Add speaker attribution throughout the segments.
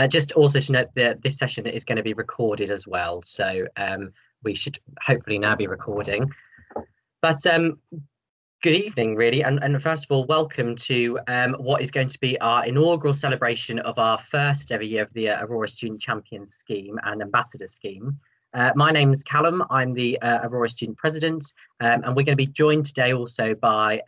Speaker 1: Just also to note that this session is going to be recorded as well, so we should hopefully now be recording. But good evening, really, and first of all, welcome to what is going to be our inaugural celebration of our first ever year of the Aurora Student Champions Scheme and Ambassador Scheme. My name's Callum, I'm the Aurora Student President, and we're going to be joined today also by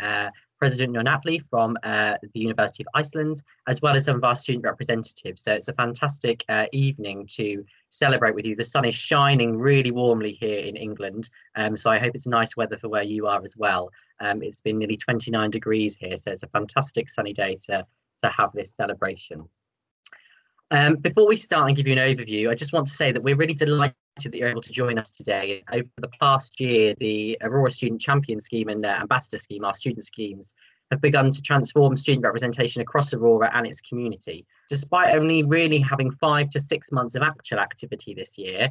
Speaker 1: President Nonatli from the University of Iceland, as well as some of our student representatives. So it's a fantastic evening to celebrate with you. The sun is shining really warmly here in England, so I hope it's nice weather for where you are as well. It's been nearly 29 degrees here, so it's a fantastic sunny day to have this celebration. Before we start and give you an overview, I just want to say that we're really delighted that you're able to join us today. Over the past year, the Aurora Student Champion Scheme and Ambassador Scheme, our student schemes, have begun to transform student representation across Aurora and its community. Despite only really having 5 to 6 months of actual activity this year,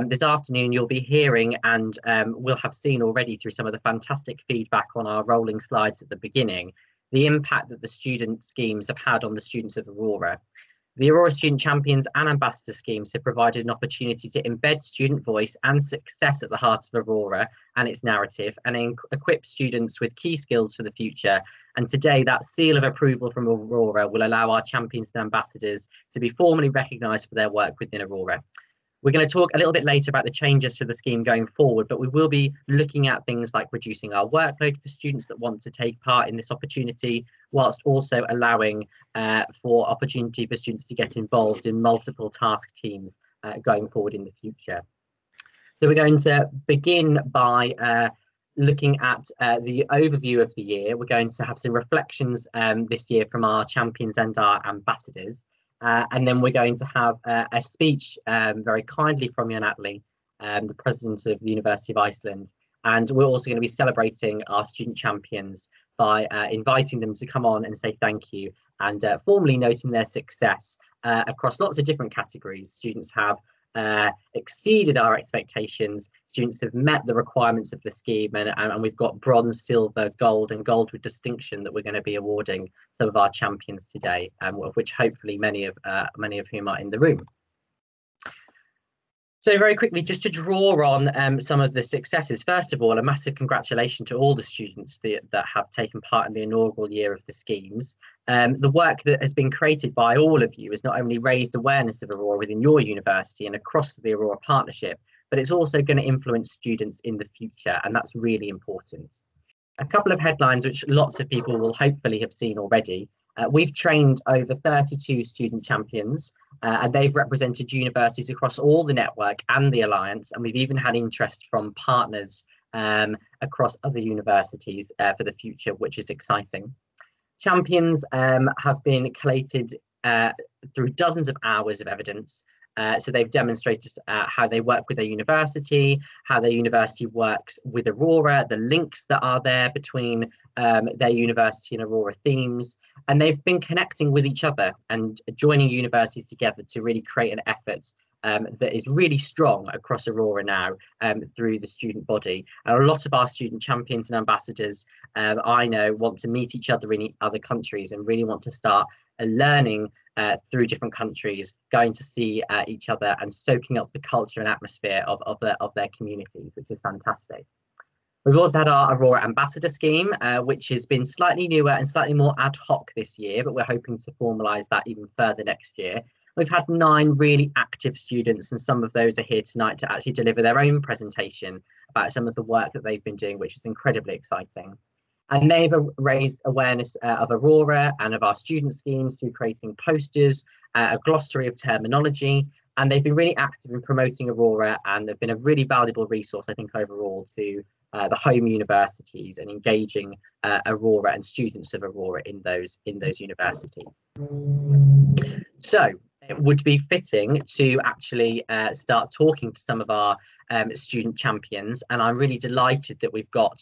Speaker 1: this afternoon you'll be hearing and will have seen already through some of the fantastic feedback on our rolling slides at the beginning, the impact that the student schemes have had on the students of Aurora. The Aurora Student Champions and Ambassador schemes have provided an opportunity to embed student voice and success at the heart of Aurora and its narrative, and equip students with key skills for the future. And today, that seal of approval from Aurora will allow our champions and ambassadors to be formally recognised for their work within Aurora. We're going to talk a little bit later about the changes to the scheme going forward, but we will be looking at things like reducing our workload for students that want to take part in this opportunity, whilst also allowing for opportunity for students to get involved in multiple task teams going forward in the future. So we're going to begin by looking at the overview of the year. We're going to have some reflections this year from our champions and our ambassadors. And then we're going to have a speech very kindly from Nonatli, the president of the University of Iceland. And we're also going to be celebrating our student champions by inviting them to come on and say thank you and formally noting their success across lots of different categories. Students have exceeded our expectations. Students have met the requirements of the scheme, and we've got bronze, silver, gold, and gold with distinction that we're going to be awarding some of our champions today, of which hopefully many of whom are in the room. So very quickly, just to draw on some of the successes, first of all, a massive congratulations to all the students that have taken part in the inaugural year of the schemes. The work that has been created by all of you has not only raised awareness of Aurora within your university and across the Aurora partnership, but it's also going to influence students in the future, and that's really important. A couple of headlines which lots of people will hopefully have seen already. We've trained over 32 student champions, and they've represented universities across all the network and the alliance, and we've even had interest from partners across other universities for the future, which is exciting. Champions have been collated through dozens of hours of evidence. So they've demonstrated how they work with their university, how their university works with Aurora, the links that are there between their university and Aurora themes, and they've been connecting with each other and joining universities together to really create an effort that is really strong across Aurora now through the student body. And a lot of our student champions and ambassadors, I know, want to meet each other in other countries and really want to start learning through different countries, going to see each other and soaking up the culture and atmosphere of their communities, which is fantastic. We've also had our Aurora Ambassador Scheme, which has been slightly newer and slightly more ad hoc this year, but we're hoping to formalise that even further next year. We've had 9 really active students, and some of those are here tonight to actually deliver their own presentation about some of the work that they've been doing, which is incredibly exciting. And they've raised awareness of Aurora and of our student schemes through creating posters, a glossary of terminology, and they've been really active in promoting Aurora, and they've been a really valuable resource, I think, overall to the home universities and engaging Aurora and students of Aurora in those universities. So it would be fitting to actually start talking to some of our student champions, and I'm really delighted that we've got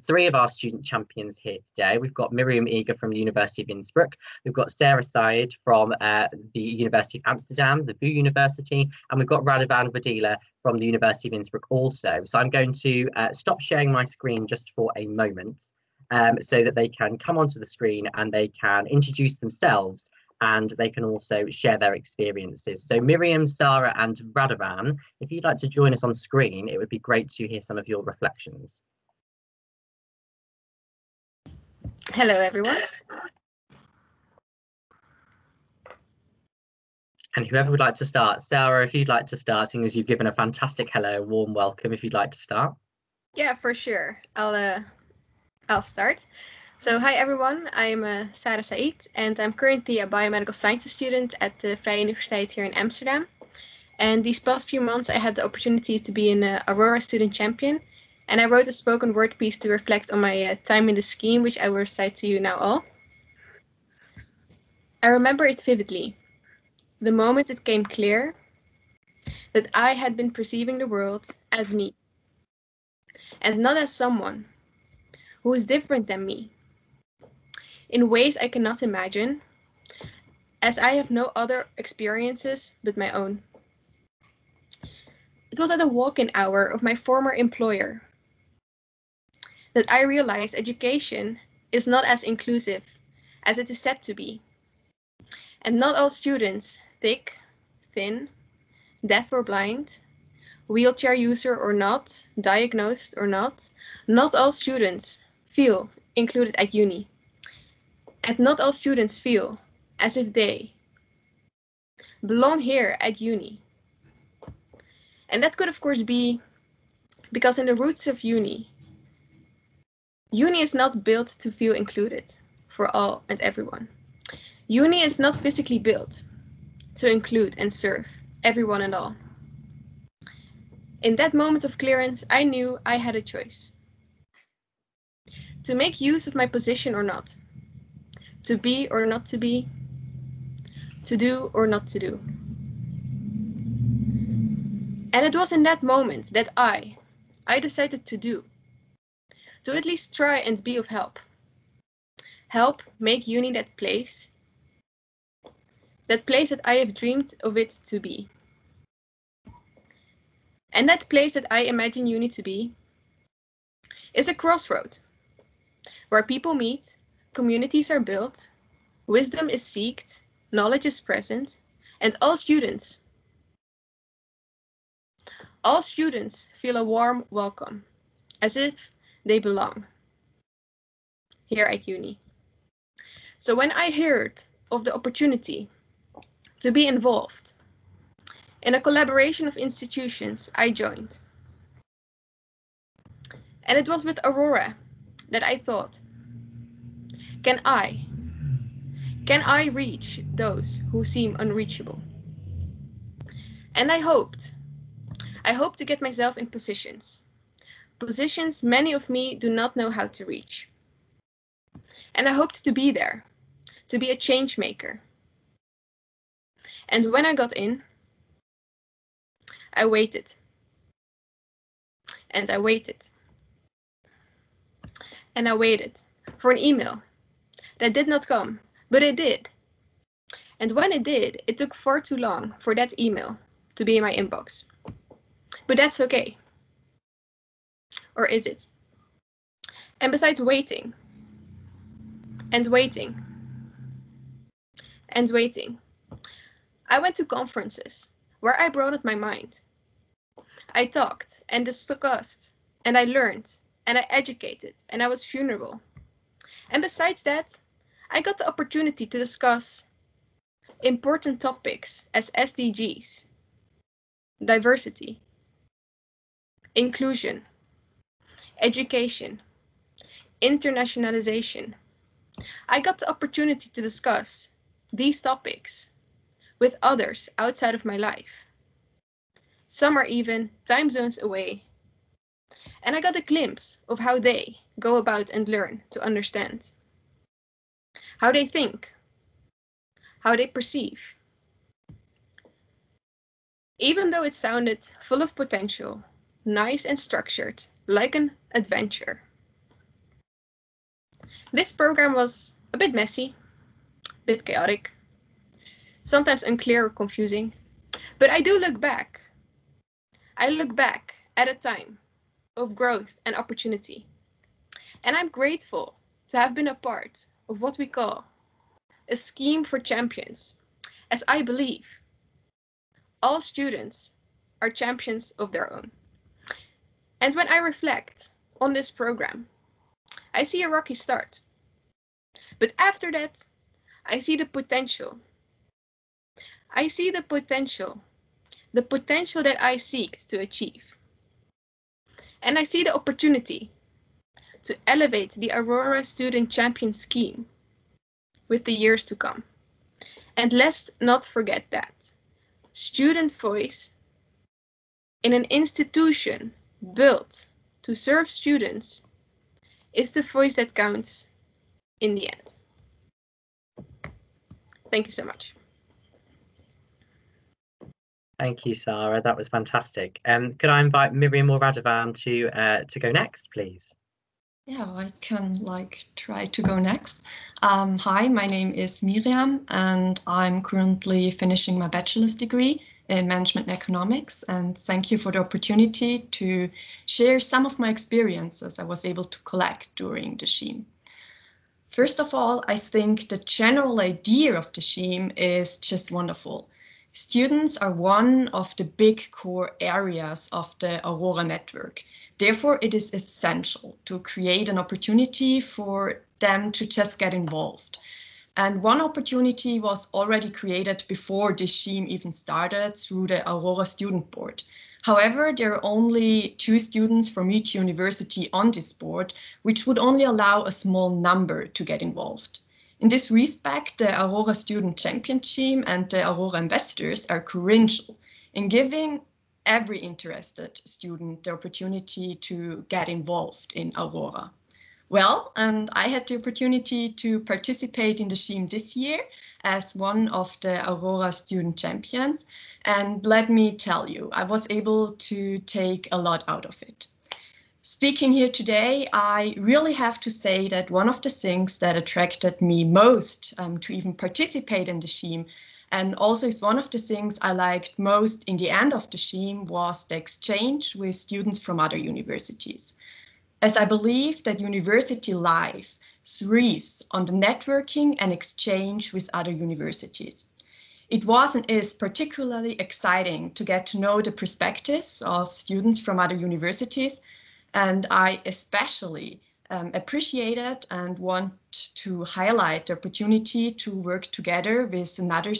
Speaker 1: 3 of our student champions here today. We've got Miriam Eager from the University of Innsbruck, we've got Sarah Syed from the University of Amsterdam, the VU University, and we've got Radovan Vodila from the University of Innsbruck also. So I'm going to stop sharing my screen just for a moment so that they can come onto the screen and they can introduce themselves and they can also share their experiences. So Miriam, Sarah, and Radovan, if you'd like to join us on screen, it would be great to hear some of your reflections.
Speaker 2: Hello, everyone.
Speaker 1: And whoever would like to start, Sarah, if you'd like to start, seeing as you've given a fantastic hello, warm welcome, if you'd like to start.
Speaker 2: Yeah, for sure. I'll start. So hi everyone, I'm Sarah Said and I'm currently a biomedical sciences student at the Vrije Universiteit here in Amsterdam. And these past few months I had the opportunity to be an Aurora student champion, and I wrote a spoken word piece to reflect on my time in the scheme, which I will recite to you now all. I remember it vividly, the moment it came clear that I had been perceiving the world as me, and not as someone who is different than me, in ways I cannot imagine, as I have no other experiences but my own. It was at a walk-in hour of my former employer that I realized education is not as inclusive as it is said to be, and not all students, thick, thin, deaf or blind, wheelchair user or not, diagnosed or not all students feel included at uni. And not all students feel as if they belong here at uni. And that could of course be because in the roots of uni is not built to feel included for all and everyone. Uni is not physically built to include and serve everyone and all. In that moment of clearance, I knew I had a choice. To make use of my position or not. To be or not to be. To do or not to do. And it was in that moment that I decided to do. To at least try and be of help. Help make uni that place that I have dreamed of it to be. And that place that I imagine uni to be is a crossroad where people meet, communities are built, wisdom is sought, knowledge is present, and all students feel a warm welcome, as if they belong here at uni. So when I heard of the opportunity to be involved in a collaboration of institutions, I joined. And it was with Aurora that I thought, can I reach those who seem unreachable? And I hoped to get myself in positions many of me do not know how to reach. And I hoped to be there, to be a change maker. And when I got in, I waited. And I waited. And I waited for an email that did not come, but it did. And when it did, it took far too long for that email to be in my inbox. But that's okay. Or is it? And besides waiting, and waiting, and waiting, I went to conferences where I broadened my mind. I talked and discussed, and I learned, and I educated, and I was vulnerable. And besides that, I got the opportunity to discuss important topics as SDGs, diversity, inclusion, education, internationalization. I got the opportunity to discuss these topics with others outside of my life. Some are even time zones away. And I got a glimpse of how they go about and learn to understand. How they think. How they perceive. Even though it sounded full of potential, nice and structured, like an adventure. This program was a bit messy, a bit chaotic, sometimes unclear or confusing, but I do look back. I look back at a time of growth and opportunity, and I'm grateful to have been a part of what we call a scheme for champions, as I believe all students are champions of their own. And when I reflect on this program, I see a rocky start. But after that, I see the potential. I see the potential that I seek to achieve. And I see the opportunity to elevate the Aurora Student Champion Scheme with the years to come. And let's not forget that student voice in an institution built to serve students is the voice that counts in the end. Thank you so much.
Speaker 1: Thank you, Sarah. That was fantastic. Could I invite Miriam or Radovan to go next, please?
Speaker 3: Yeah, I can try to go next. Hi, my name is Miriam, and I'm currently finishing my bachelor's degree in management and economics. And thank you for the opportunity to share some of my experiences I was able to collect during the SHEAM. First of all, I think the general idea of the SHEAM is just wonderful. Students are one of the big core areas of the Aurora network. Therefore, it is essential to create an opportunity for them to just get involved. And one opportunity was already created before the SHEAM even started through the Aurora Student Board. However, there are only 2 students from each university on this board, which would only allow a small number to get involved. In this respect, the Aurora Student Champion Team and the Aurora Ambassadors are crucial in giving every interested student the opportunity to get involved in Aurora. Well, and I had the opportunity to participate in the SHEAM this year as one of the Aurora Student Champions. And let me tell you, I was able to take a lot out of it. Speaking here today, I really have to say that one of the things that attracted me most to even participate in the SHEAM, and also is one of the things I liked most in the end of the SHEAM, was the exchange with students from other universities. As I believe that university life thrives on the networking and exchange with other universities. It was and is particularly exciting to get to know the perspectives of students from other universities, and I especially appreciated and want to highlight the opportunity to work together with another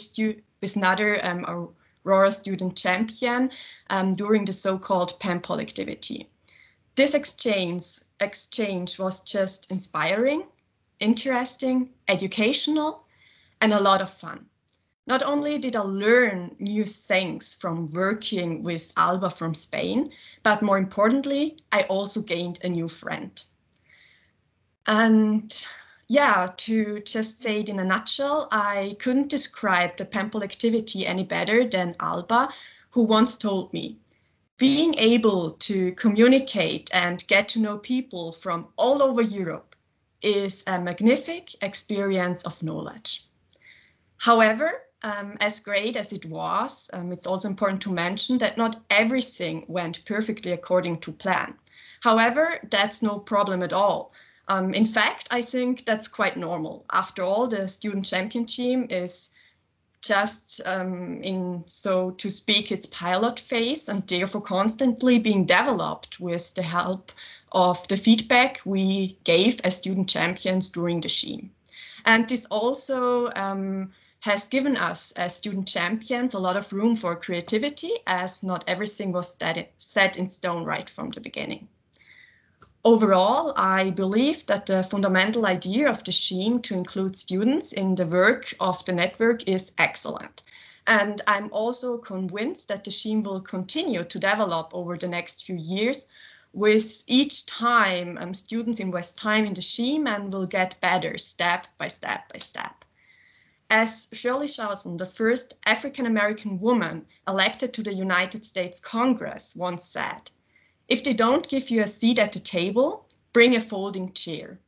Speaker 3: Aurora Student Champion during the so-called PAMPOL activity. This exchange was just inspiring, interesting, educational, and a lot of fun. Not only did I learn new things from working with Alba from Spain, but more importantly, I also gained a new friend. And yeah, to just say it in a nutshell, I couldn't describe the PAMPOL activity any better than Alba, who once told me, being able to communicate and get to know people from all over Europe is a magnificent experience of knowledge. However, as great as it was, it's also important to mention that not everything went perfectly according to plan. However, that's no problem at all. In fact, I think that's quite normal. After all, the Student Champion Team is just in, so to speak, its pilot phase, and therefore constantly being developed with the help of the feedback we gave as student champions during the SHEAM. And this also has given us as student champions a lot of room for creativity, as not everything was set in stone right from the beginning. Overall, I believe that the fundamental idea of the SHEAM to include students in the work of the network is excellent. And I'm also convinced that the SHEAM will continue to develop over the next few years. With each time, students invest time in the SHEAM and will get better step by step by step. As Shirley Chalson, the first African-American woman elected to the United States Congress, once said, "If they don't give you a seat at the table, bring a folding chair."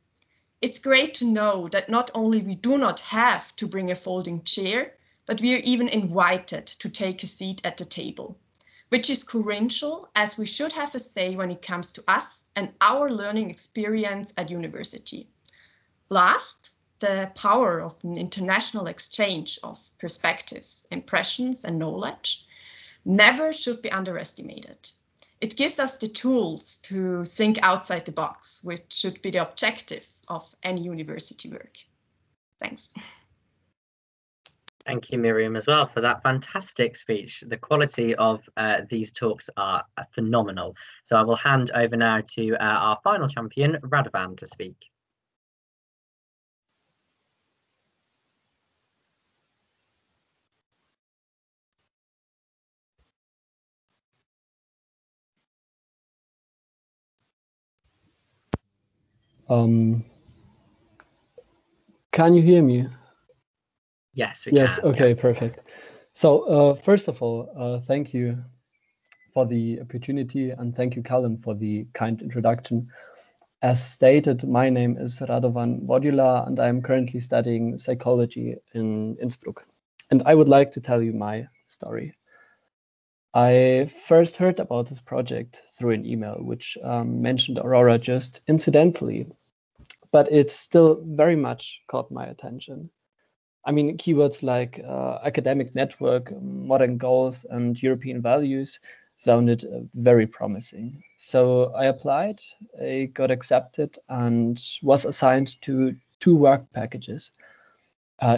Speaker 3: It's great to know that not only we do not have to bring a folding chair, but we are even invited to take a seat at the table, which is crucial, as we should have a say when it comes to us and our learning experience at university. Last, the power of an international exchange of perspectives, impressions, and knowledge never should be underestimated. It gives us the tools to think outside the box, which should be the objective of any university work. Thanks.
Speaker 1: Thank you, Miriam, as well, for that fantastic speech. The quality of these talks are phenomenal. So I will hand over now to our final champion, Radovan, to speak.
Speaker 4: Can you hear me?
Speaker 1: Yes, we
Speaker 4: Yes,
Speaker 1: can.
Speaker 4: okay,
Speaker 1: Yeah.
Speaker 4: perfect. So first of all, thank you for the opportunity, and thank you, Callum, for the kind introduction. As stated, my name is Radovan Vodula, and I am currently studying psychology in Innsbruck. And I would like to tell you my story. I first heard about this project through an email, which mentioned Aurora just incidentally, but it still very much caught my attention. I mean, keywords like academic network, modern goals, and European values sounded very promising. So I applied, I got accepted, and was assigned to 2 work packages,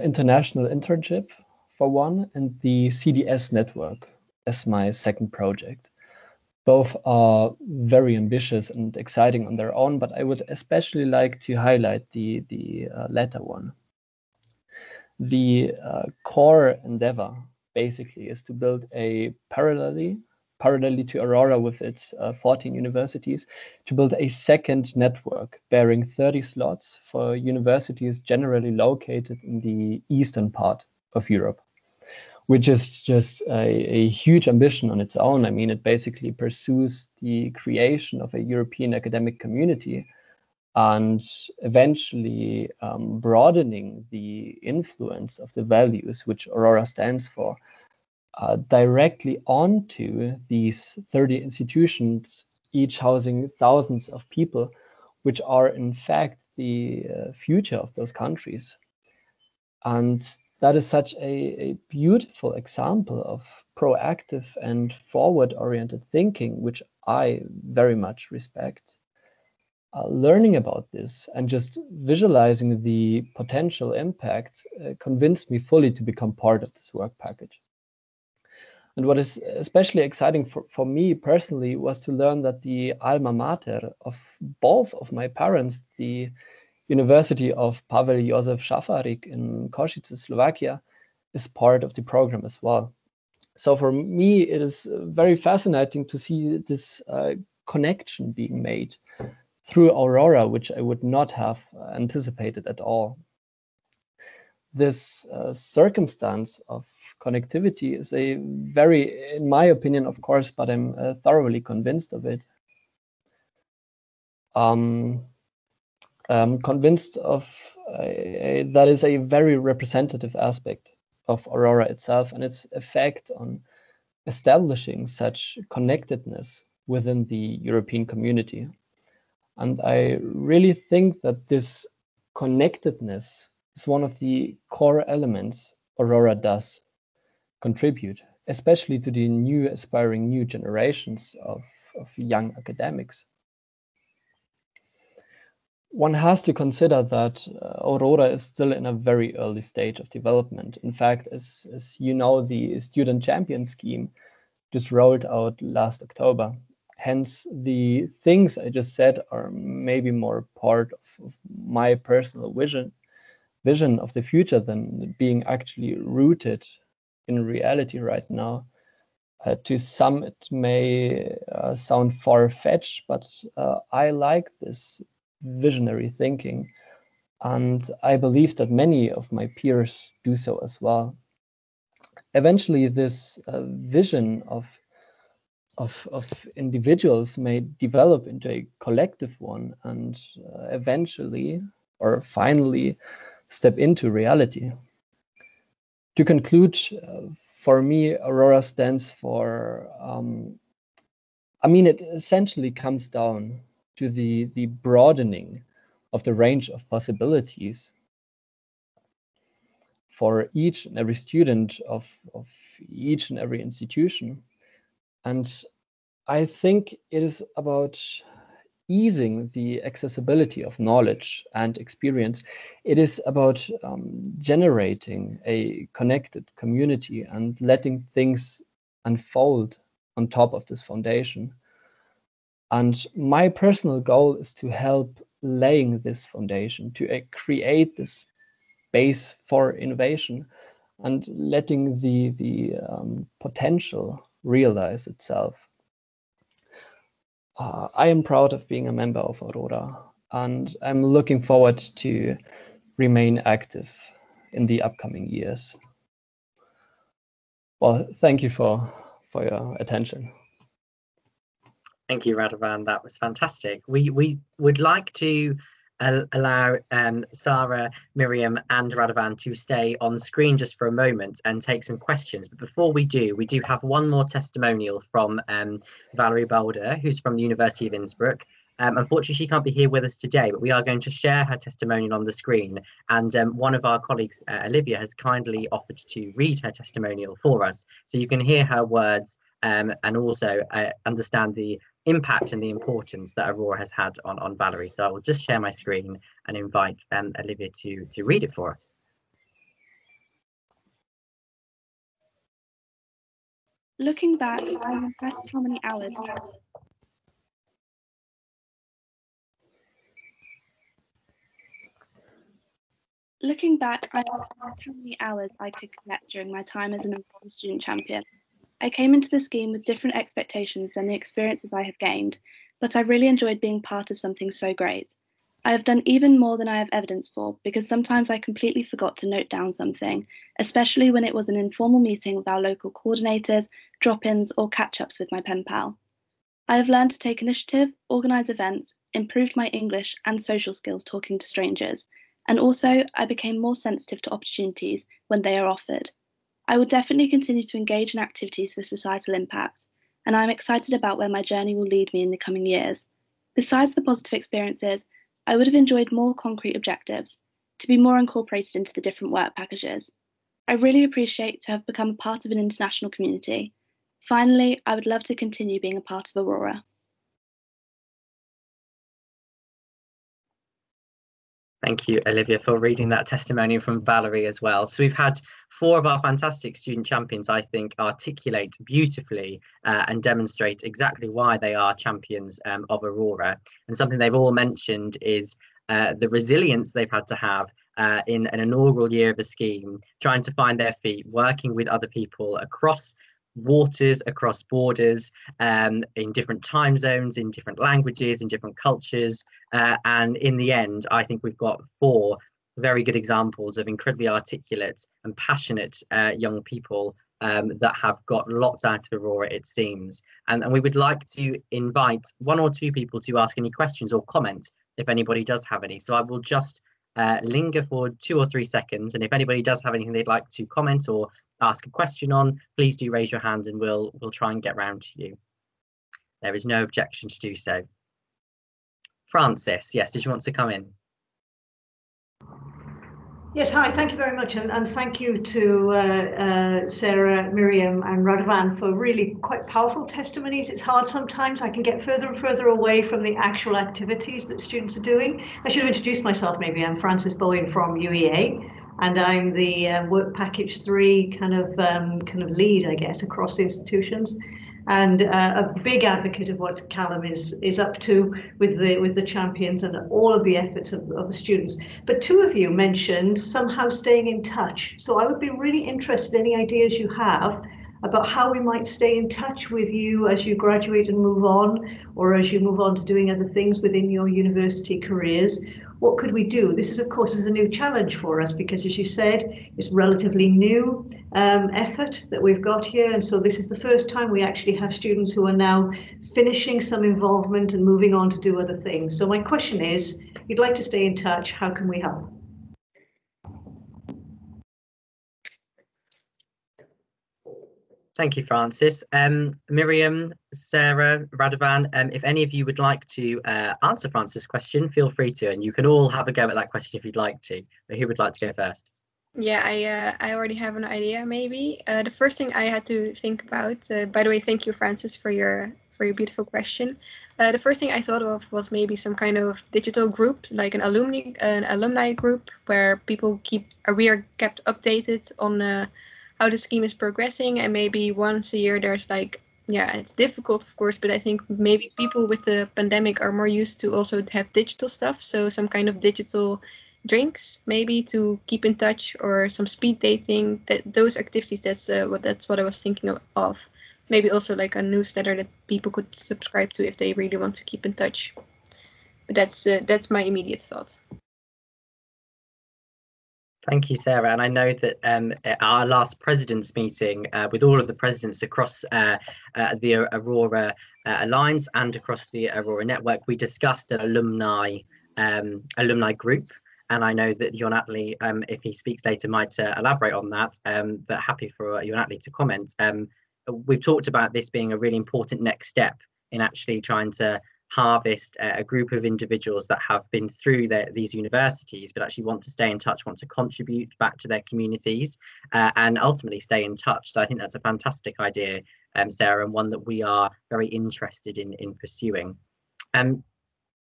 Speaker 4: international internship for one, and the CDS network as my second project. Both are very ambitious and exciting on their own, but I would especially like to highlight the latter one. The core endeavor basically is to build a parallelly to Aurora with its 14 universities, to build a second network bearing 30 slots for universities generally located in the eastern part of Europe, which is just a huge ambition on its own. I mean, it basically pursues the creation of a European academic community and eventually broadening the influence of the values which Aurora stands for directly onto these 30 institutions, each housing thousands of people, which are in fact the future of those countries. And that is such a beautiful example of proactive and forward-oriented thinking, which I very much respect. Learning about this and just visualizing the potential impact convinced me fully to become part of this work package. And what is especially exciting for me personally was to learn that the alma mater of both of my parents, the University of Pavel Josef Šafarik in Košice, Slovakia, is part of the program as well. So for me, it is very fascinating to see this connection being made through Aurora, which I would not have anticipated at all. This circumstance of connectivity is a very, in my opinion, of course, but I'm thoroughly convinced of it. Convinced of that is a very representative aspect of Aurora itself and its effect on establishing such connectedness within the European community. And I really think that this connectedness is one of the core elements Aurora does contribute, especially to the new aspiring new generations of young academics. One has to consider that Aurora is still in a very early stage of development. In fact, as you know, the Student Champion scheme just rolled out last October. Hence, the things I just said are maybe more part of my personal vision of the future than being actually rooted in reality right now. To some, it may sound far-fetched, but I like this visionary thinking, and I believe that many of my peers do so as well. Eventually, this vision of individuals may develop into a collective one and eventually or finally step into reality. To conclude, for me, Aurora stands for, I mean, it essentially comes down to the broadening of the range of possibilities for each and every student of each and every institution. And I think it is about easing the accessibility of knowledge and experience. It is about generating a connected community and letting things unfold on top of this foundation. And my personal goal is to help laying this foundation, to create this base for innovation and letting the potential realize itself. I am proud of being a member of Aurora, and I'm looking forward to remain active in the upcoming years. Well, thank you for your attention.
Speaker 1: Thank you, Radovan. That was fantastic. We would like to allow Sarah, Miriam and Radovan to stay on screen just for a moment and take some questions. But before we do have one more testimonial from Valerie Balder, who's from the University of Innsbruck. Unfortunately, she can't be here with us today, but we are going to share her testimonial on the screen. And one of our colleagues, Olivia, has kindly offered to read her testimonial for us. So you can hear her words and also understand the impact and the importance that Aurora has had on Valerie. So I will just share my screen and invite Olivia to read it for us.
Speaker 5: Looking back, I'm impressed how many hours I could collect during my time as an informed student champion. I came into the scheme with different expectations than the experiences I have gained, but I really enjoyed being part of something so great. I have done even more than I have evidence for, because sometimes I completely forgot to note down something, especially when it was an informal meeting with our local coordinators, drop-ins, or catch-ups with my pen pal. I have learned to take initiative, organise events, improved my English and social skills talking to strangers, and also I became more sensitive to opportunities when they are offered. I will definitely continue to engage in activities for societal impact, and I'm excited about where my journey will lead me in the coming years. Besides the positive experiences, I would have enjoyed more concrete objectives, to be more incorporated into the different work packages. I really appreciate to have become a part of an international community. Finally, I would love to continue being a part of Aurora.
Speaker 1: Thank you, Olivia, for reading that testimonial from Valerie as well. So we've had 4 of our fantastic student champions, I think, articulate beautifully and demonstrate exactly why they are champions of Aurora. And something they've all mentioned is the resilience they've had to have in an inaugural year of a scheme, trying to find their feet, working with other people across waters, across borders, in different time zones, in different languages, in different cultures, and in the end I think we've got 4 very good examples of incredibly articulate and passionate young people that have got lots out of Aurora, it seems. And we would like to invite 1 or 2 people to ask any questions or comment if anybody does have any. So I will just linger for 2 or 3 seconds, and if anybody does have anything they'd like to comment or ask a question on, please do raise your hand and we'll try and get round to you. There is no objection to do so. Francis, yes, did you want to come in?
Speaker 6: Yes, hi, thank you very much, and thank you to Sarah, Miriam and Radovan for really quite powerful testimonies. It's hard sometimes, I can get further and further away from the actual activities that students are doing. I should have introduced myself maybe. I'm Francis Bowen from UEA, and I'm the work package 3 kind of lead, I guess, across the institutions, and a big advocate of what Callum is up to with the champions and all of the efforts of the students. But 2 of you mentioned somehow staying in touch. So I would be really interested in any ideas you have about how we might stay in touch with you as you graduate and move on, or as you move on to doing other things within your university careers. What could we do? This is, of course, a new challenge for us because, as you said, it's relatively new effort that we've got here. And so this is the first time we actually have students who are now finishing some involvement and moving on to do other things. So my question is, if you'd like to stay in touch, how can we help?
Speaker 1: Thank you, Francis. Miriam, Sarah, Radovan, if any of you would like to answer Francis' question, feel free to, and you can all have a go at that question if you'd like to. But who would like to go first?
Speaker 2: Yeah, I already have an idea. Maybe the first thing I had to think about. By the way, thank you, Francis, for your beautiful question. The first thing I thought of was maybe some kind of digital group, like an alumni group, where people we are kept updated on how the scheme is progressing, and maybe once a year there's like, yeah, it's difficult, of course, but I think maybe people with the pandemic are more used to also have digital stuff, so some kind of digital drinks maybe to keep in touch, or some speed dating, those activities. That's what I was thinking of. Maybe also like a newsletter that people could subscribe to if they really want to keep in touch. But that's my immediate thought.
Speaker 1: Thank you, Sarah. And I know that at our last president's meeting with all of the presidents across the Aurora Alliance and across the Aurora network, we discussed an alumni group. And I know that Jon Attlee, if he speaks later, might elaborate on that, but happy for Jon Attlee to comment. We've talked about this being a really important next step in actually trying to harvest a group of individuals that have been through these universities, but actually want to stay in touch, want to contribute back to their communities, and ultimately stay in touch. So I think that's a fantastic idea, Sarah, and one that we are very interested in pursuing. Jon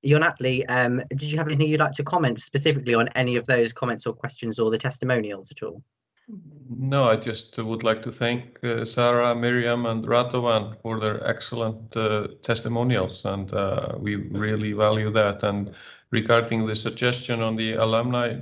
Speaker 1: Attlee, did you have anything you'd like to comment specifically on any of those comments or questions or the testimonials at all?
Speaker 7: No, I just would like to thank Sarah, Miriam, and Radovan for their excellent testimonials, and we really value that. And regarding the suggestion on the alumni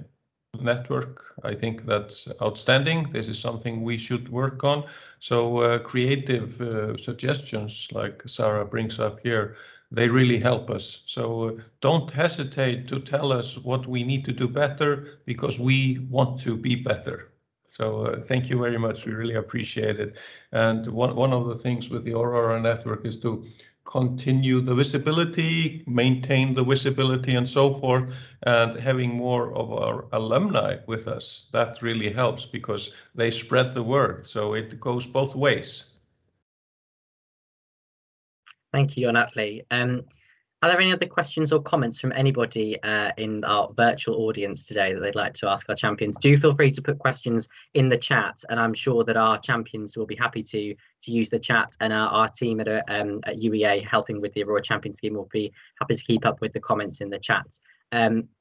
Speaker 7: network, I think that's outstanding. This is something we should work on. So creative suggestions like Sarah brings up here, they really help us. So don't hesitate to tell us what we need to do better, because we want to be better. So thank you very much. We really appreciate it. And one of the things with the Aurora network is to continue the visibility, maintain the visibility, and so forth. And having more of our alumni with us, that really helps, because they spread the word. So it goes both ways.
Speaker 1: Thank you, Jon Attlee. Are there any other questions or comments from anybody in our virtual audience today that they'd like to ask our champions? Do feel free to put questions in the chat, and I'm sure that our champions will be happy to use the chat, and our team at UEA helping with the Aurora Champion Scheme will be happy to keep up with the comments in the chat.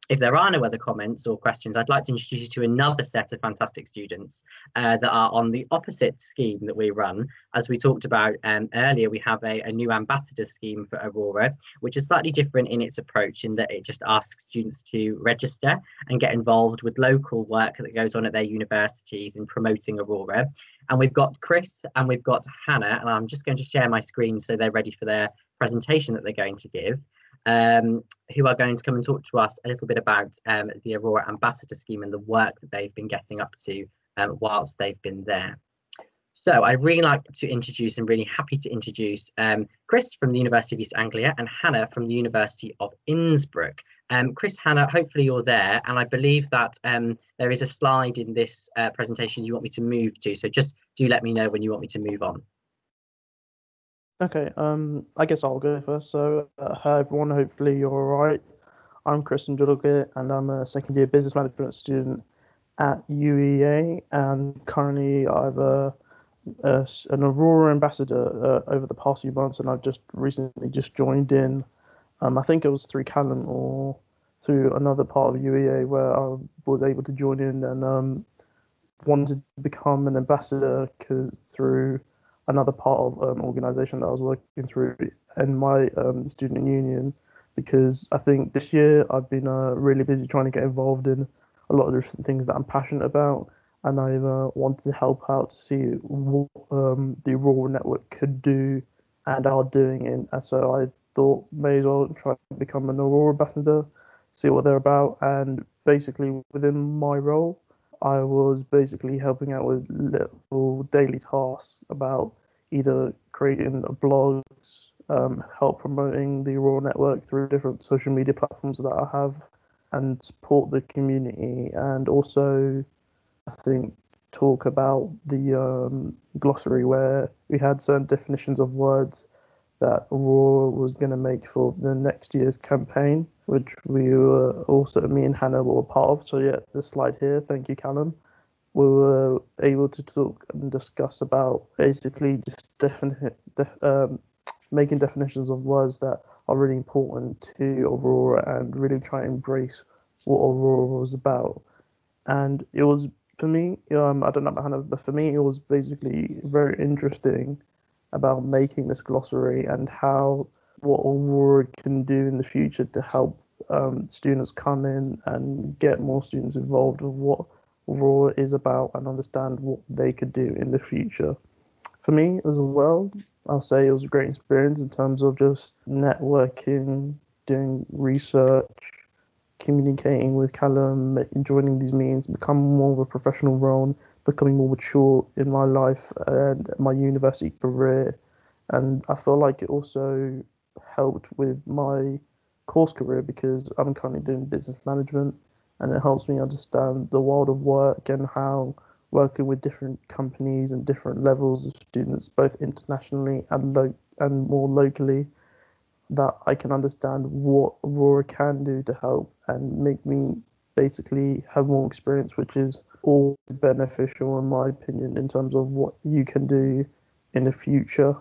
Speaker 1: If there are no other comments or questions, I'd like to introduce you to another set of fantastic students that are on the opposite scheme that we run. As we talked about earlier, we have a new ambassador scheme for Aurora, which is slightly different in its approach, in that it just asks students to register and get involved with local work that goes on at their universities in promoting Aurora. And we've got Chris and we've got Hannah, and I'm just going to share my screen so they're ready for their presentation that they're going to give. Who are going to come and talk to us a little bit about the Aurora Ambassador Scheme and the work that they've been getting up to whilst they've been there. So I'd really like to introduce, and really happy to introduce, Chris from the University of East Anglia and Hannah from the University of Innsbruck. Chris, Hannah, hopefully you're there, and I believe that there is a slide in this presentation you want me to move to, so just do let me know when you want me to move on.
Speaker 8: Okay, I guess I'll go first. So, hi everyone, hopefully you're all right. I'm Chris Njuluke, and I'm a second year business management student at UEA, and currently I'm an Aurora ambassador over the past few months, and I've just recently joined in. I think it was through Callum or through another part of UEA where I was able to join in, and wanted to become an ambassador through another part of organisation that I was working through in my student union, because I think this year I've been really busy trying to get involved in a lot of different things that I'm passionate about, and I want to help out to see what the Aurora network could do and are doing in. And so I thought may as well try to become an Aurora ambassador, see what they're about, and basically within my role, I was basically helping out with little daily tasks about either creating blogs, help promoting the Aurora network through different social media platforms that I have, and support the community, and also I think talk about the glossary where we had certain definitions of words that Aurora was going to make for the next year's campaign, which we were also, me and Hannah were a part of. So yeah, this slide here, thank you, Callum. we were able to talk and discuss about basically just making definitions of words that are really important to Aurora and really try and embrace what Aurora was about. And it was, for me, I don't know about Hannah, but for me, it was basically very interesting about making this glossary and what Aurora can do in the future to help students come in and get more students involved with what Aurora is about and understand what they could do in the future. For me as well, I'll say it was a great experience in terms of just networking, doing research, communicating with Callum, joining these meetings, becoming more of a professional role, becoming more mature in my life and my university career. And I feel like it also helped with my course career because I'm currently doing business management, and it helps me understand the world of work and how working with different companies and different levels of students, both internationally and more locally, that I can understand what Aurora can do to help and make me basically have more experience, which is always beneficial in my opinion in terms of what you can do in the future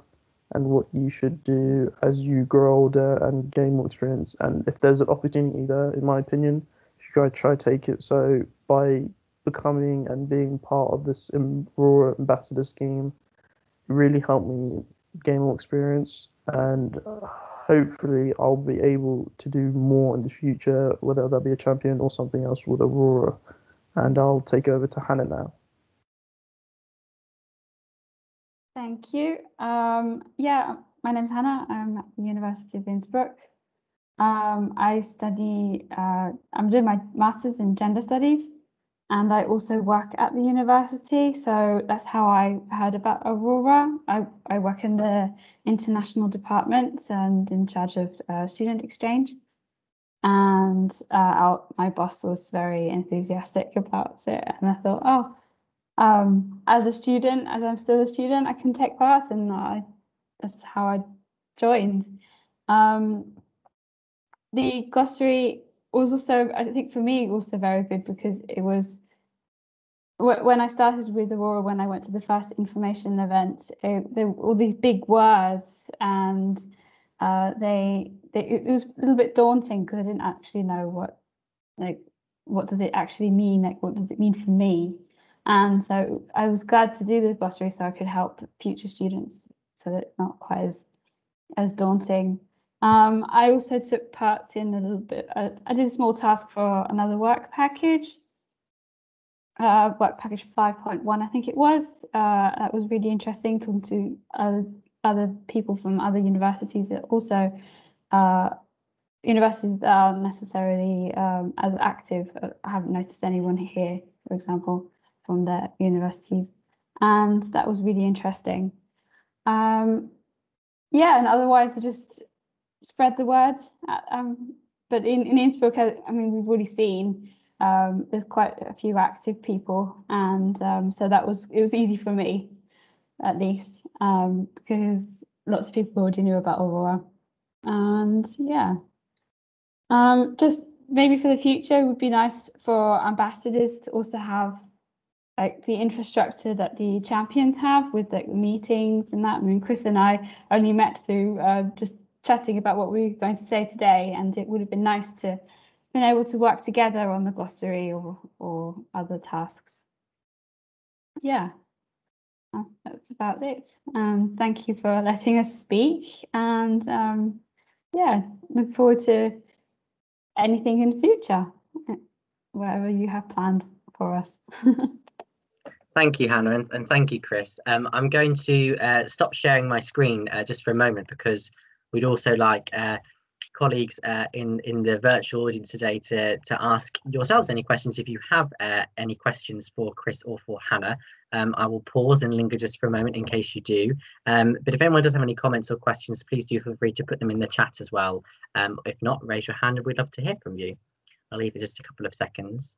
Speaker 8: and what you should do as you grow older and gain more experience. And if there's an opportunity there, in my opinion, you should try to take it. So by becoming and being part of this Aurora Ambassador scheme, it really helped me gain more experience, and hopefully I'll be able to do more in the future, whether that be a champion or something else with Aurora. And I'll take over to Hannah now.
Speaker 9: Thank you. Yeah, my name's Hannah. I'm at the University of Innsbruck. I study, I'm doing my master's in gender studies, and I also work at the university. So that's how I heard about Aurora. I work in the international department and in charge of student exchange. And my boss was very enthusiastic about it. And I thought, oh, as a student, as I'm still a student, I can take part, and that's how I joined. The glossary was also, I think for me, also very good because it was, when I started with Aurora, when I went to the first information event, there were all these big words, and it was a little bit daunting because I didn't actually know what does it actually mean, like what does it mean for me. And so I was glad to do the glossary so I could help future students so that it's not quite as daunting. I also took part in a little bit, I did a small task for another work package, work package 5.1, I think it was. That was really interesting, talking to other people from other universities that also, universities that aren't necessarily as active. I haven't noticed anyone here, for example, from the universities, and that was really interesting. Yeah, and otherwise I just spread the word. But in Innsbruck, I mean, we've already seen there's quite a few active people, and so it was easy for me, at least, because lots of people already knew about Aurora. And yeah, just maybe for the future, it would be nice for ambassadors to also have like the infrastructure that the champions have with like meetings and that. I mean, Chris and I only met through just chatting about what we were going to say today, and it would have been nice to been able to work together on the glossary or other tasks. Yeah, that's about it. Thank you for letting us speak, and yeah, look forward to anything in the future, whatever you have planned for us.
Speaker 1: Thank you, Hannah, and thank you, Chris. I'm going to stop sharing my screen just for a moment, because we'd also like colleagues in the virtual audience today to ask yourselves any questions. If you have any questions for Chris or for Hannah, I will pause and linger just for a moment in case you do. But if anyone does have any comments or questions, please do feel free to put them in the chat as well. If not, raise your hand and we'd love to hear from you. I'll leave it just a couple of seconds.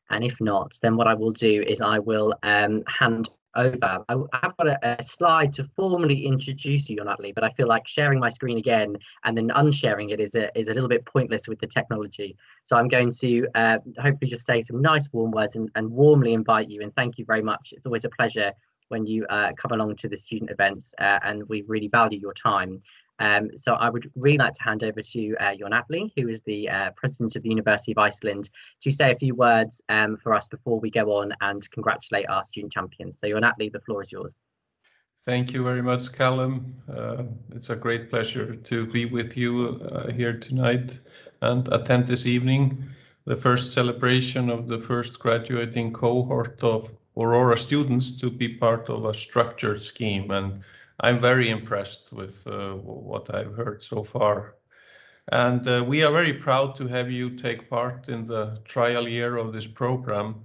Speaker 1: And if not, then what I will do is I will hand over. I've got a slide to formally introduce you, Natalie, but I feel like sharing my screen again and then unsharing it is a little bit pointless with the technology. So I'm going to hopefully just say some nice warm words and warmly invite you, and thank you very much. It's always a pleasure when you come along to the student events, and we really value your time. So I would really like to hand over to Jon Atli, who is the President of the University of Iceland, to say a few words for us before we go on and congratulate our student champions. So Jon Atli, the floor is yours.
Speaker 7: Thank you very much, Callum. It's a great pleasure to be with you here tonight and attend this evening, the first celebration of the first graduating cohort of Aurora students to be part of a structured scheme. And I'm very impressed with what I've heard so far. And we are very proud to have you take part in the trial year of this program.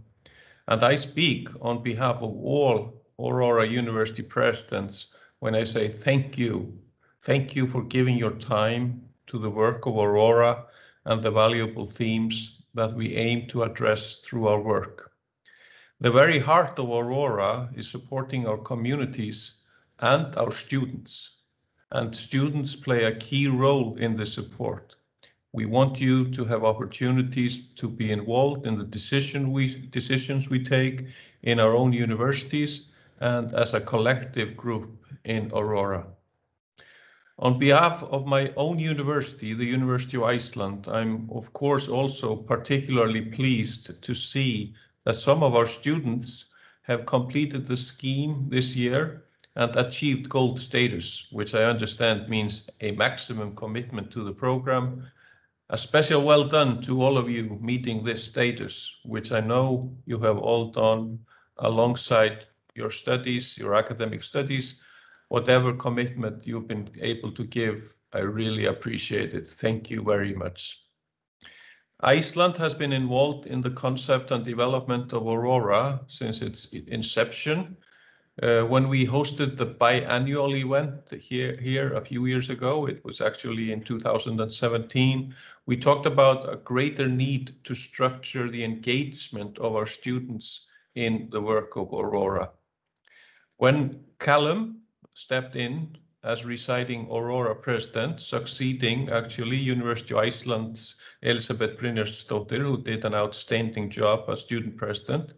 Speaker 7: And I speak on behalf of all Aurora University presidents when I say thank you. Thank you for giving your time to the work of Aurora and the valuable themes that we aim to address through our work. The very heart of Aurora is supporting our communities and our students. And students play a key role in this support. We want you to have opportunities to be involved in the decisions we take in our own universities and as a collective group in Aurora. On behalf of my own university, the University of Iceland, I'm of course also particularly pleased to see that some of our students have completed the scheme this year and achieved gold status, which I understand means a maximum commitment to the program. A special well done to all of you meeting this status, which I know you have all done alongside your studies, your academic studies. Whatever commitment you've been able to give, I really appreciate it. Thank you very much. Iceland has been involved in the concept and development of Aurora since its inception. When we hosted the biannual event here a few years ago, it was actually in 2017, we talked about a greater need to structure the engagement of our students in the work of Aurora. When Callum stepped in as residing Aurora president, succeeding actually University of Iceland's Elisabeth Brynjarsdóttir, who did an outstanding job as student president,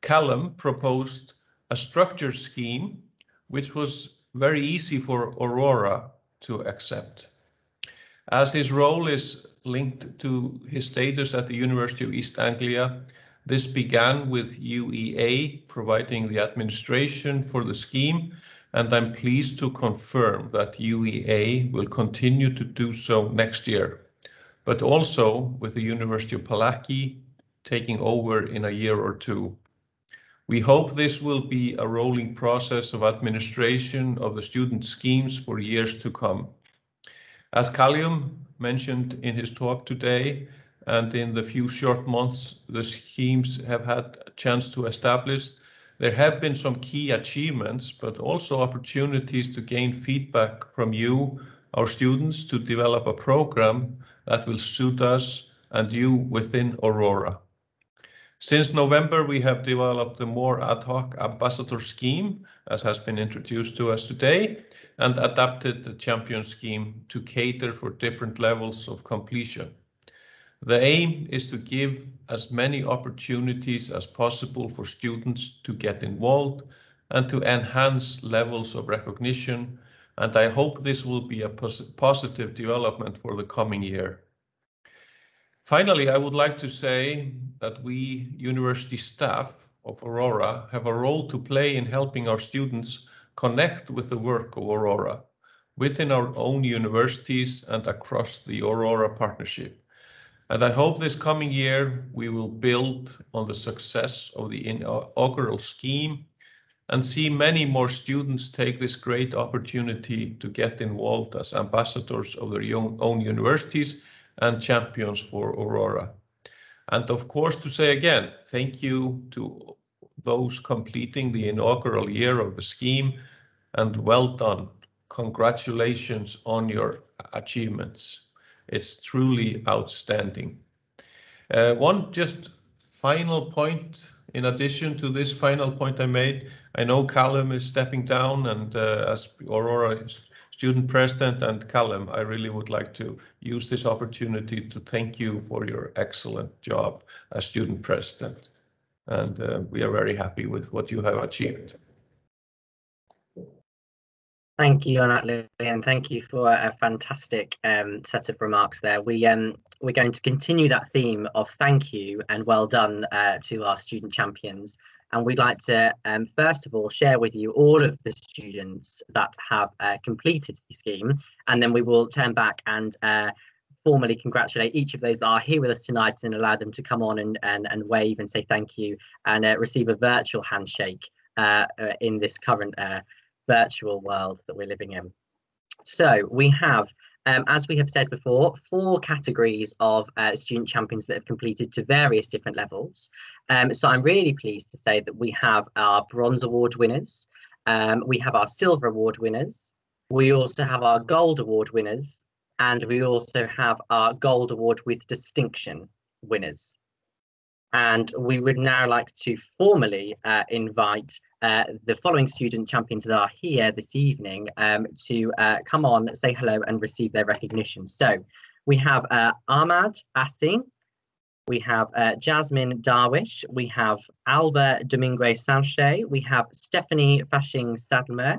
Speaker 7: Callum proposed a structured scheme, which was very easy for Aurora to accept. As his role is linked to his status at the University of East Anglia, this began with UEA providing the administration for the scheme, and I'm pleased to confirm that UEA will continue to do so next year, but also with the University of Palaki taking over in a year or two. We hope this will be a rolling process of administration of the student schemes for years to come. As Callum mentioned in his talk today, and in the few short months the schemes have had a chance to establish, there have been some key achievements, but also opportunities to gain feedback from you, our students, to develop a program that will suit us and you within Aurora. Since November, we have developed a more ad hoc ambassador scheme, as has been introduced to us today, and adapted the champion scheme to cater for different levels of completion. The aim is to give as many opportunities as possible for students to get involved and to enhance levels of recognition, and I hope this will be a positive development for the coming year. Finally, I would like to say that we university staff of Aurora have a role to play in helping our students connect with the work of Aurora within our own universities and across the Aurora partnership. And I hope this coming year we will build on the success of the inaugural scheme and see many more students take this great opportunity to get involved as ambassadors of their own universities and champions for Aurora. And of course, to say again, thank you to those completing the inaugural year of the scheme, and well done. Congratulations on your achievements. It's truly outstanding. One just final point, in addition to this final point I made, I know Callum is stepping down, and as Aurora student president, and Callum, I really would like to use this opportunity to thank you for your excellent job as student president. And we are very happy with what you have achieved.
Speaker 1: Thank you, Anatli, and thank you for a fantastic set of remarks there. We're going to continue that theme of thank you and well done to our student champions. And we'd like to, first of all, share with you all of the students that have completed the scheme, and then we will turn back and formally congratulate each of those that are here with us tonight and allow them to come on and wave and say thank you and receive a virtual handshake in this current virtual world that we're living in. So we have, as we have said before, 4 categories of student champions that have completed to various different levels. So I'm really pleased to say that we have our Bronze Award winners, we have our Silver Award winners, we also have our Gold Award winners, and we also have our Gold Award with Distinction winners. And we would now like to formally invite the following student champions that are here this evening to come on, say hello and receive their recognition. So we have Ahmad Asi, we have Jasmine Darwish, we have Alba Domingue Sanchez, we have Stephanie Fashing Stadler,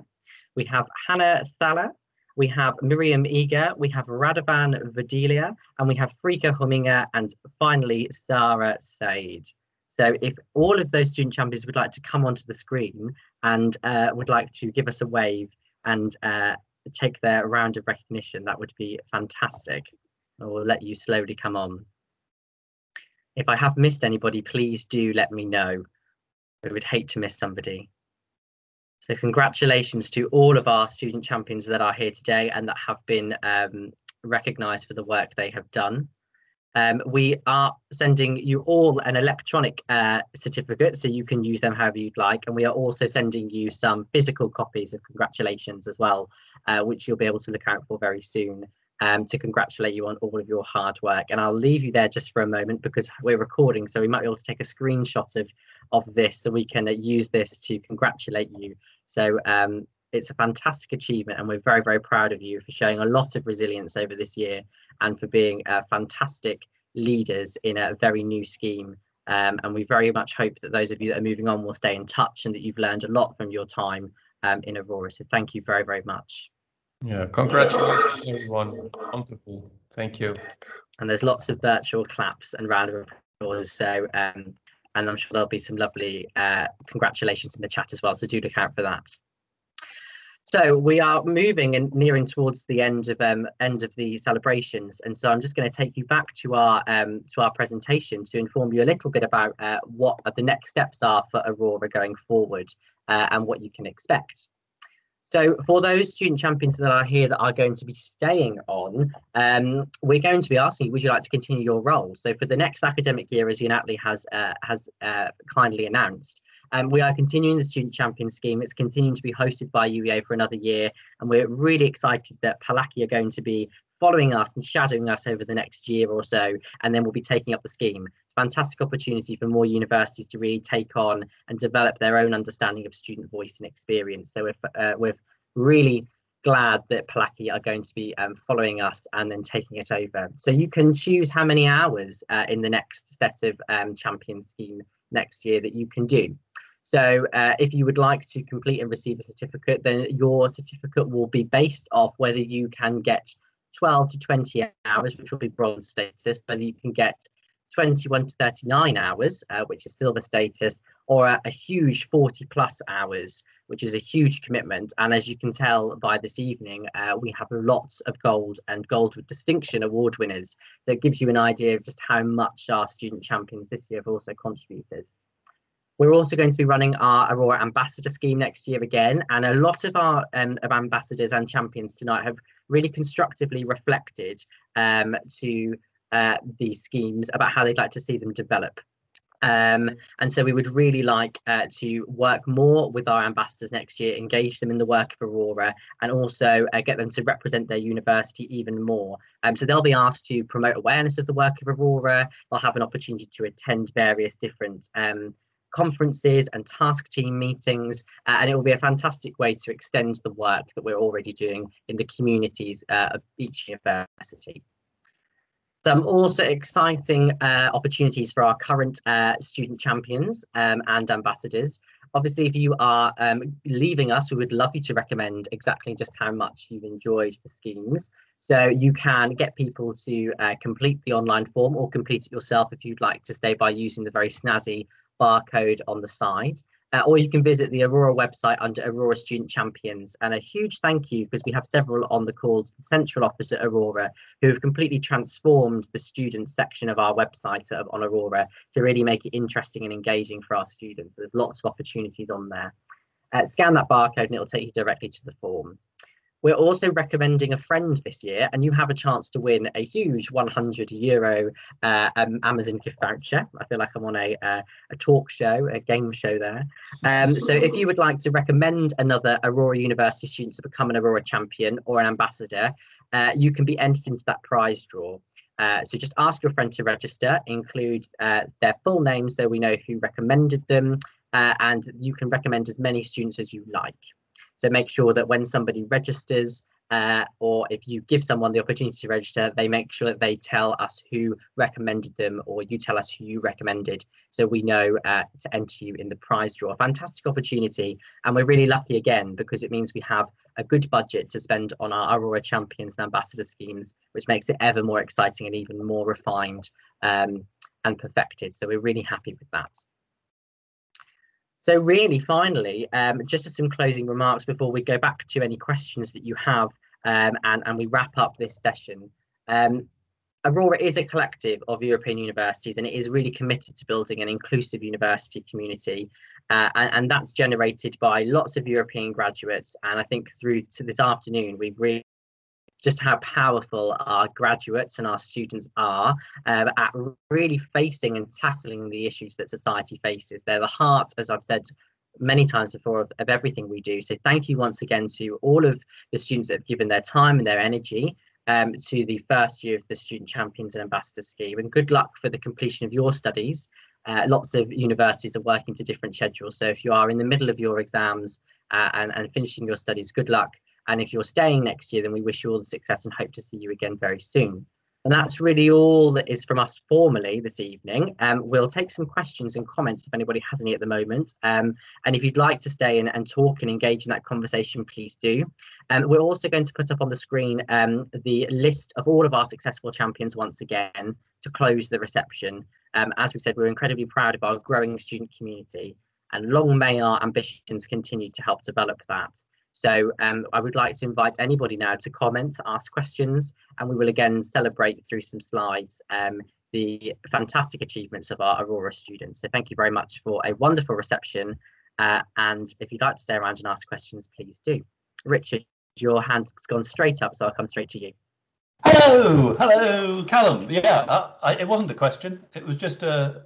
Speaker 1: we have Hannah Thaler, we have Miriam Eager, we have Radovan Vadilia, and we have Frika Huminga, and finally Sarah Said. So if all of those student champions would like to come onto the screen and would like to give us a wave and take their round of recognition, that would be fantastic. I will let you slowly come on. If I have missed anybody, please do let me know. I would hate to miss somebody. So congratulations to all of our student champions that are here today and that have been recognised for the work they have done. We are sending you all an electronic certificate, so you can use them however you'd like. And we are also sending you some physical copies of congratulations as well, which you'll be able to look out for very soon to congratulate you on all of your hard work. And I'll leave you there just for a moment because we're recording, so we might be able to take a screenshot of this so we can use this to congratulate you. So it's a fantastic achievement, and we're very, very proud of you for showing a lot of resilience over this year and for being fantastic leaders in a very new scheme. And we very much hope that those of you that are moving on will stay in touch and that you've learned a lot from your time in Aurora. So thank you very, very much.
Speaker 7: Yeah, congratulations everyone. Wonderful. Thank you.
Speaker 1: And there's lots of virtual claps and round of applause. So and I'm sure there'll be some lovely congratulations in the chat as well, so do look out for that. So we are moving and nearing towards the end of the celebrations, and so I'm just going to take you back to our presentation to inform you a little bit about what the next steps are for Aurora going forward and what you can expect. So for those student champions that are here that are going to be staying on, we're going to be asking you, would you like to continue your role? So for the next academic year, as Unatli has kindly announced, we are continuing the Student Champion Scheme. It's continuing to be hosted by UEA for another year, and we're really excited that Palaki are going to be following us and shadowing us over the next year or so, and then we'll be taking up the scheme. It's a fantastic opportunity for more universities to really take on and develop their own understanding of student voice and experience. So we're really glad that Palaki are going to be following us and then taking it over. So you can choose how many hours in the next set of Champion Scheme next year that you can do. So if you would like to complete and receive a certificate, then your certificate will be based off whether you can get 12 to 20 hours, which will be bronze status, whether you can get 21 to 39 hours, which is silver status, or a huge 40 plus hours, which is a huge commitment. And as you can tell by this evening, we have lots of gold and gold with distinction award winners. So it gives you an idea of just how much our student champions this year have also contributed. We're also going to be running our Aurora Ambassador Scheme next year again, and a lot of our ambassadors and champions tonight have really constructively reflected to these schemes about how they'd like to see them develop. And so we would really like to work more with our ambassadors next year, engage them in the work of Aurora, and also get them to represent their university even more. So they'll be asked to promote awareness of the work of Aurora. They'll have an opportunity to attend various different conferences and task team meetings, and it will be a fantastic way to extend the work that we're already doing in the communities of each university. Some also exciting opportunities for our current student champions and ambassadors. Obviously, if you are leaving us, we would love you to recommend exactly just how much you've enjoyed the schemes. So you can get people to complete the online form or complete it yourself if you'd like to stay by using the very snazzy barcode on the side. Or you can visit the Aurora website under Aurora Student Champions. And a huge thank you, because we have several on the call, to the central office at Aurora, who have completely transformed the student section of our website on Aurora to really make it interesting and engaging for our students. There's lots of opportunities on there. Scan that barcode and it'll take you directly to the form. We're also recommending a friend this year, and you have a chance to win a huge €100 Amazon gift voucher. I feel like I'm on a talk show, a game show there. So if you would like to recommend another Aurora University student to become an Aurora champion or an ambassador, you can be entered into that prize draw. So just ask your friend to register, include their full name so we know who recommended them, and you can recommend as many students as you like. So make sure that when somebody registers, or if you give someone the opportunity to register, they make sure that they tell us who recommended them, or you tell us who you recommended, so we know to enter you in the prize draw. A fantastic opportunity, and we're really lucky again, because it means we have a good budget to spend on our Aurora Champions and Ambassador schemes, which makes it ever more exciting and even more refined and perfected. So we're really happy with that. So really, finally, just as some closing remarks before we go back to any questions that you have, and we wrap up this session. Aurora is a collective of European universities, and it is really committed to building an inclusive university community. And that's generated by lots of European graduates. And I think through to this afternoon, we've really just how powerful our graduates and our students are at really facing and tackling the issues that society faces. They're the heart, as I've said many times before, of everything we do. So thank you once again to all of the students that have given their time and their energy to the first year of the Student Champions and Ambassador Scheme, and good luck for the completion of your studies. Lots of universities are working to different schedules, so if you are in the middle of your exams and finishing your studies, good luck. And if you're staying next year, then we wish you all the success and hope to see you again very soon. And that's really all that is from us formally this evening. We'll take some questions and comments if anybody has any at the moment. And if you'd like to stay and talk and engage in that conversation, please do. We're also going to put up on the screen the list of all of our successful champions once again to close the reception. As we said, we're incredibly proud of our growing student community, and long may our ambitions continue to help develop that. So I would like to invite anybody now to comment, ask questions, and we will again celebrate through some slides the fantastic achievements of our Aurora students. So thank you very much for a wonderful reception. And if you'd like to stay around and ask questions, please do. Richard, your hand's gone straight up, so I'll come straight to you.
Speaker 10: Hello, Callum. Yeah, it wasn't a question. It was just a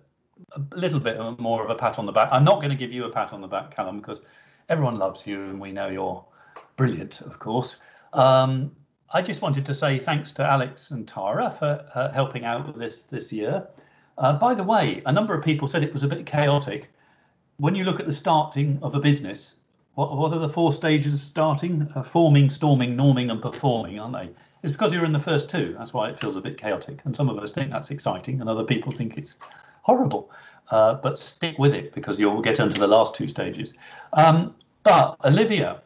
Speaker 10: little bit more of a pat on the back. I'm not going to give you a pat on the back, Callum, because everyone loves you and we know you're brilliant, of course. I just wanted to say thanks to Alex and Tara for helping out with this year. By the way, a number of people said it was a bit chaotic. When you look at the starting of a business, what are the 4 stages of starting? Forming, storming, norming and performing, aren't they? It's because you're in the first 2. That's why it feels a bit chaotic. And some of us think that's exciting and other people think it's horrible. But stick with it, because you'll get into the last 2 stages. But Olivia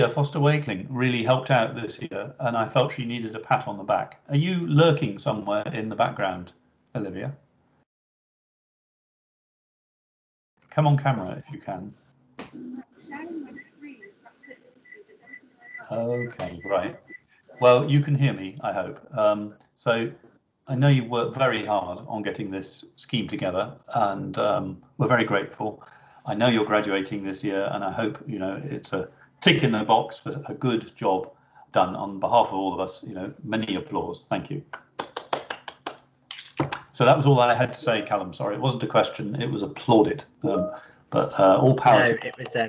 Speaker 10: Foster-Wakeling really helped out this year, and I felt she needed a pat on the back. Are you lurking somewhere in the background, Olivia? Come on camera if you can. Okay, right. Well, you can hear me, I hope. So I know you worked very hard on getting this scheme together, and we're very grateful. I know you're graduating this year, and I hope it's a tick in the box for a good job done on behalf of all of us. Many applause. Thank you. So that was all I had to say, Callum. Sorry, it wasn't a question. It was applauded. But all power.
Speaker 1: No,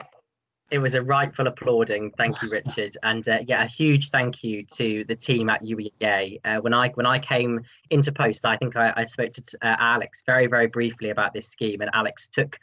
Speaker 1: it was a rightful applauding. Thank you, Richard, and yeah, a huge thank you to the team at UEA. When I came into post, I think I spoke to Alex very briefly about this scheme, and Alex took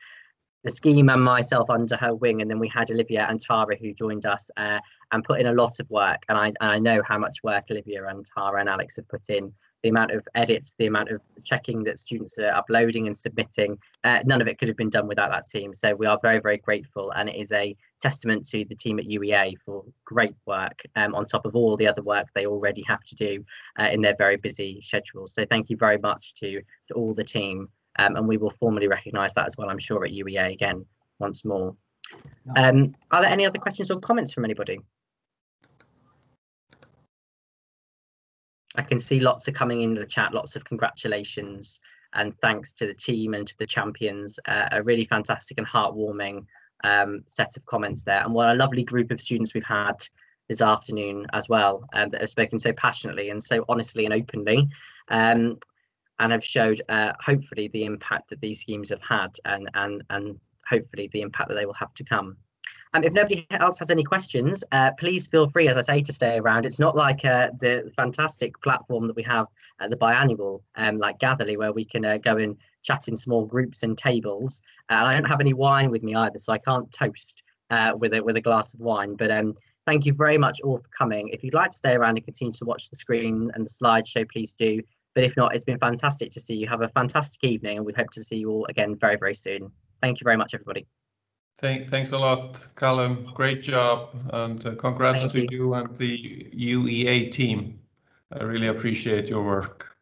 Speaker 1: the scheme and myself under her wing, and then we had Olivia and Tara who joined us and put in a lot of work. And I know how much work Olivia and Tara and Alex have put in. The amount of edits, the amount of checking that students are uploading and submitting, none of it could have been done without that team. So we are very, very grateful, and it is a testament to the team at UEA for great work on top of all the other work they already have to do in their very busy schedule. So thank you very much to all the team, and we will formally recognise that as well, I'm sure, at UEA again once more. Are there any other questions or comments from anybody? I can see lots are coming into the chat, lots of congratulations and thanks to the team and to the champions. A really fantastic and heartwarming set of comments there. And what a lovely group of students we've had this afternoon as well, that have spoken so passionately and so honestly and openly, and have showed hopefully the impact that these schemes have had, and hopefully the impact that they will have to come. If nobody else has any questions, please feel free, as I say, to stay around. It's not like the fantastic platform that we have at the biannual, like Gatherly, where we can go and chat in small groups and tables. And I don't have any wine with me either, so I can't toast with a glass of wine. But thank you very much all for coming. If you'd like to stay around and continue to watch the screen and the slideshow, please do. But if not, it's been fantastic to see you. Have a fantastic evening, and we hope to see you all again very, very soon. Thank you very much, everybody.
Speaker 7: Thanks a lot, Callum. Great job, and congrats to you and the UEA team. I really appreciate your work.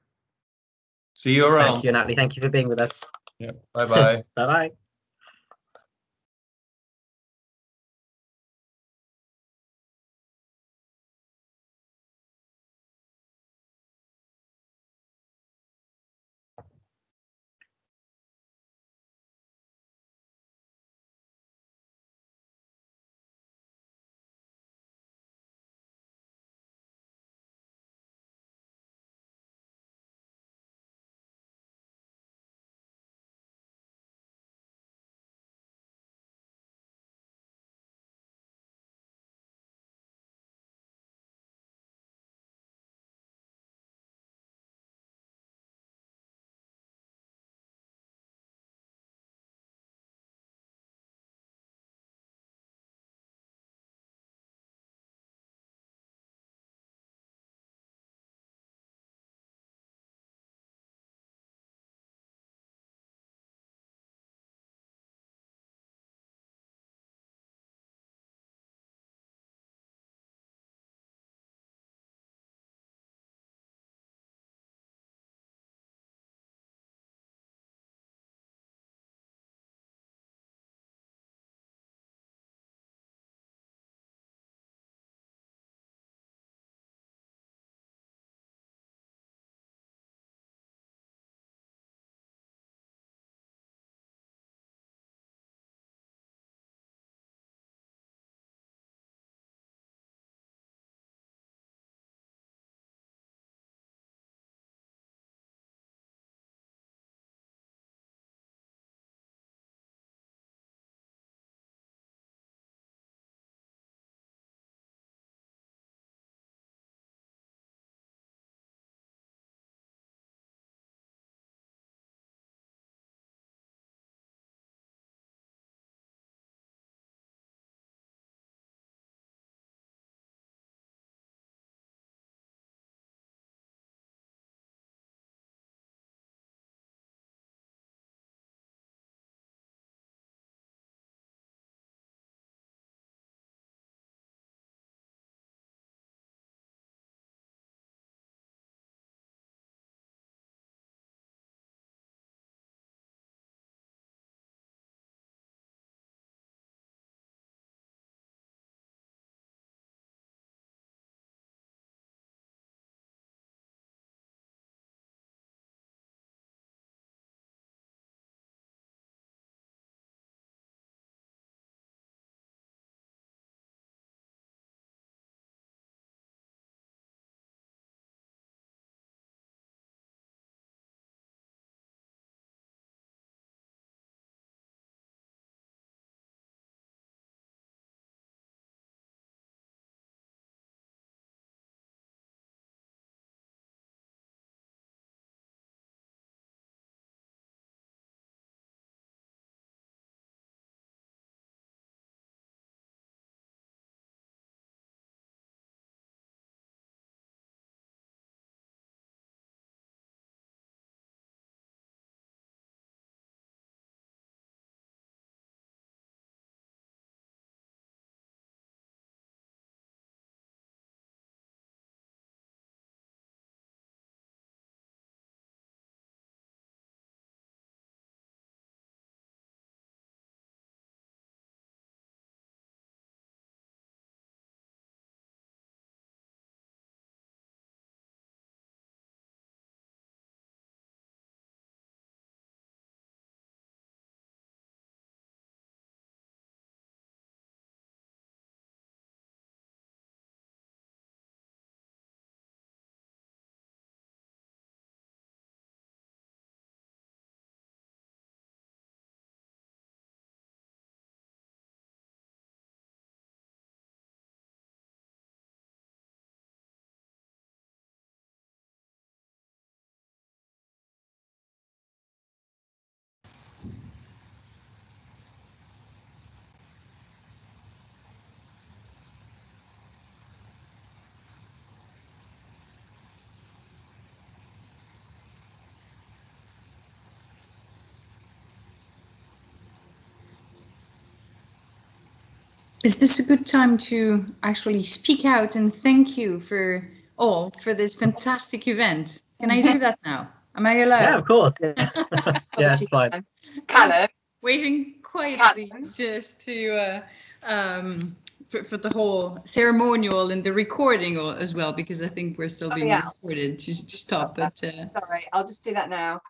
Speaker 7: See you around.
Speaker 1: Thank you, Natalie. Thank you for being with us.
Speaker 7: Yeah. Bye-bye.
Speaker 1: Bye-bye.
Speaker 11: Is this a good time to actually speak out and thank you for this fantastic event? Can I do that now? Am I allowed?
Speaker 1: Yeah, of course.
Speaker 12: Of course
Speaker 1: Yeah,
Speaker 12: you
Speaker 1: fine.
Speaker 12: can. Callum.
Speaker 11: Waiting quietly just to for the whole ceremonial and the recording as well, because I think we're still being recorded to stop. But
Speaker 12: sorry, I'll just do that now.